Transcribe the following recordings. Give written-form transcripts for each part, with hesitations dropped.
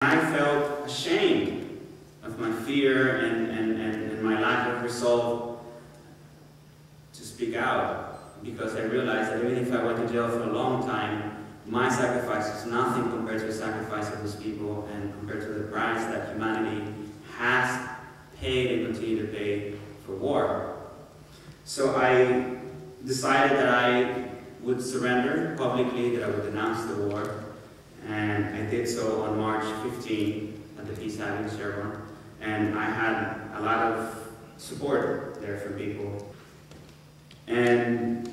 I felt ashamed of my fear and my lack of resolve to speak out, because I realized that even if I went to jail for a long time, my sacrifice was nothing compared to the sacrifice of these people and compared to the price that humanity has paid and continue to pay for war. So I decided that I would surrender publicly, that I would denounce the war, and I did so on March 15 at the Peace Avenue Chevron, and I had a lot of support there from people. And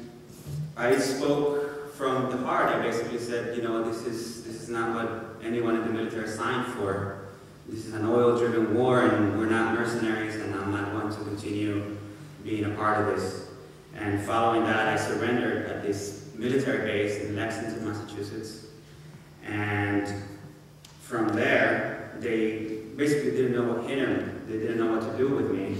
I spoke from the heart. I basically said, you know, this is not what anyone in the military signed for. This is an oil-driven war, and we're not mercenaries, and I'm not going to continue being a part of this. And following that, I surrendered at this military base in Lexington, Massachusetts. And from there, they basically didn't know what hit them. They didn't know what to do with me.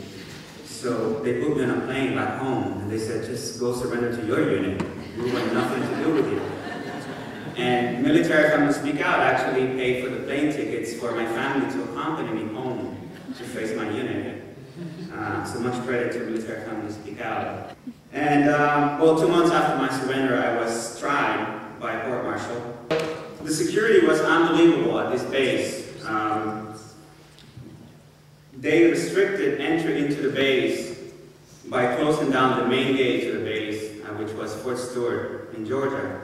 So they put me on a plane back home, and they said, just go surrender to your unit. We want nothing to do with you. And Military Family Speak Out actually paid for the plane tickets for my family to accompany me home to face my unit. So much credit to Military Family Speak Out. And well, 2 months after my surrender, I was tried by court-martial. The security was unbelievable at this base. They restricted entry into the base by closing down the main gate to the base, which was Fort Stewart in Georgia.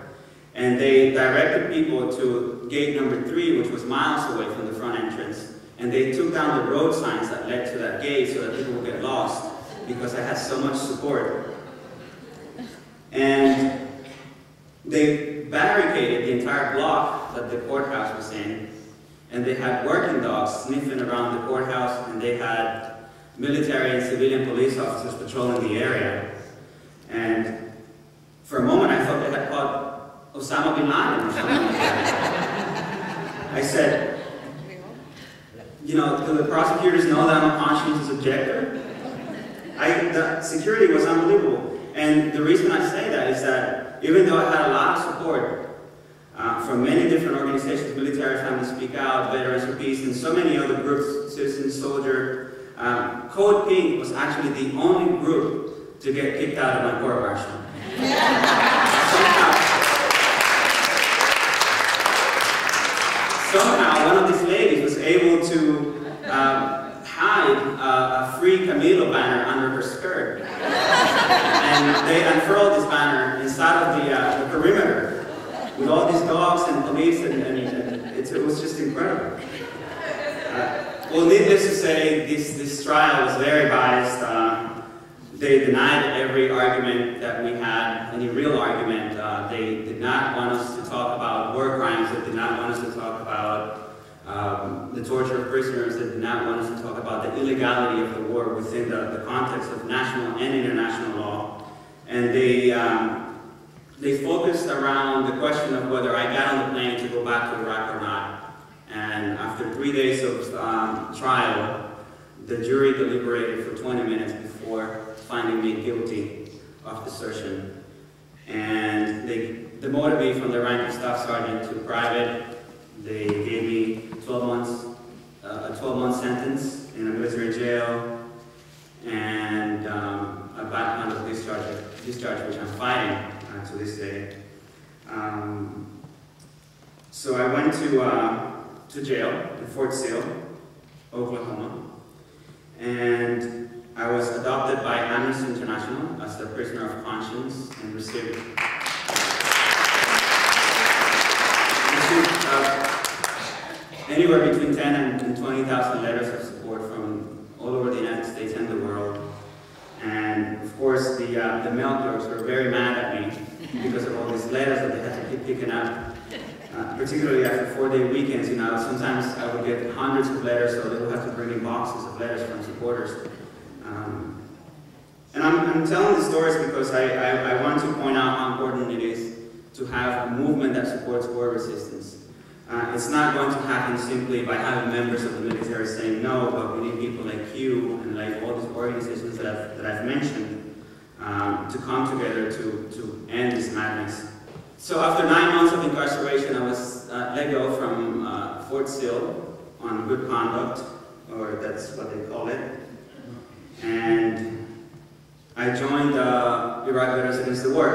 And they directed people to gate number 3, which was miles away from the front entrance. And they took down the road signs that led to that gate so that people would get lost, because I had so much support. And they barricaded the entire block that the courthouse was in, and they had working dogs sniffing around the courthouse, and they had military and civilian police officers patrolling the area. And for a moment I thought they had caught Osama bin Laden or something like that. I said, you know, do the prosecutors know that I'm a conscientious objector? The security was unbelievable. And the reason I say that is that even though I had a lot of support from many different organizations, Military Family Speak Out, Veterans for Peace, and so many other groups, Citizen Soldier, Code Pink was actually the only group to get kicked out of my court-martial. Somehow, one of these ladies was able to hide a free Camilo banner under her skirt. And they unfurled this banner inside of the perimeter with all these dogs and police, and it was just incredible. Well, needless to say, this trial was very biased. They denied every argument that we had, any real argument. They did not want us to talk about war crimes. They did not want us to talk about the torture of prisoners. They did not want us to talk about the illegality of the war within the context of national and international law. And they focused around the question of whether I got on the plane to go back to Iraq or not. And after 3 days of trial, the jury deliberated for 20 minutes before finding me guilty of desertion. And they demoted me from the rank of staff sergeant to private. They gave me 12 months, a 12-month sentence in a military jail, and a background of discharge, which I'm fighting to this day. So I went to jail in Fort Sill, Oklahoma, and I was adopted by Amnesty International as a prisoner of conscience and received anywhere between 10 and 20,000 letters of support from all over the United States and the world. And of course, the mail clerks were very mad at me because of all these letters that they had to keep picking up. Particularly after 4-day weekends, you know, sometimes I would get hundreds of letters, so they would have to bring in boxes of letters from supporters. And I'm telling these stories because I want to point out how important it is to have a movement that supports war resistance. It's not going to happen simply by having members of the military saying no, but we need people like you and like all these organizations that I've mentioned to come together to end this madness. So after 9 months of incarceration, I was let go from Fort Sill on good conduct, or that's what they call it. And I joined Iraq Veterans Against the War.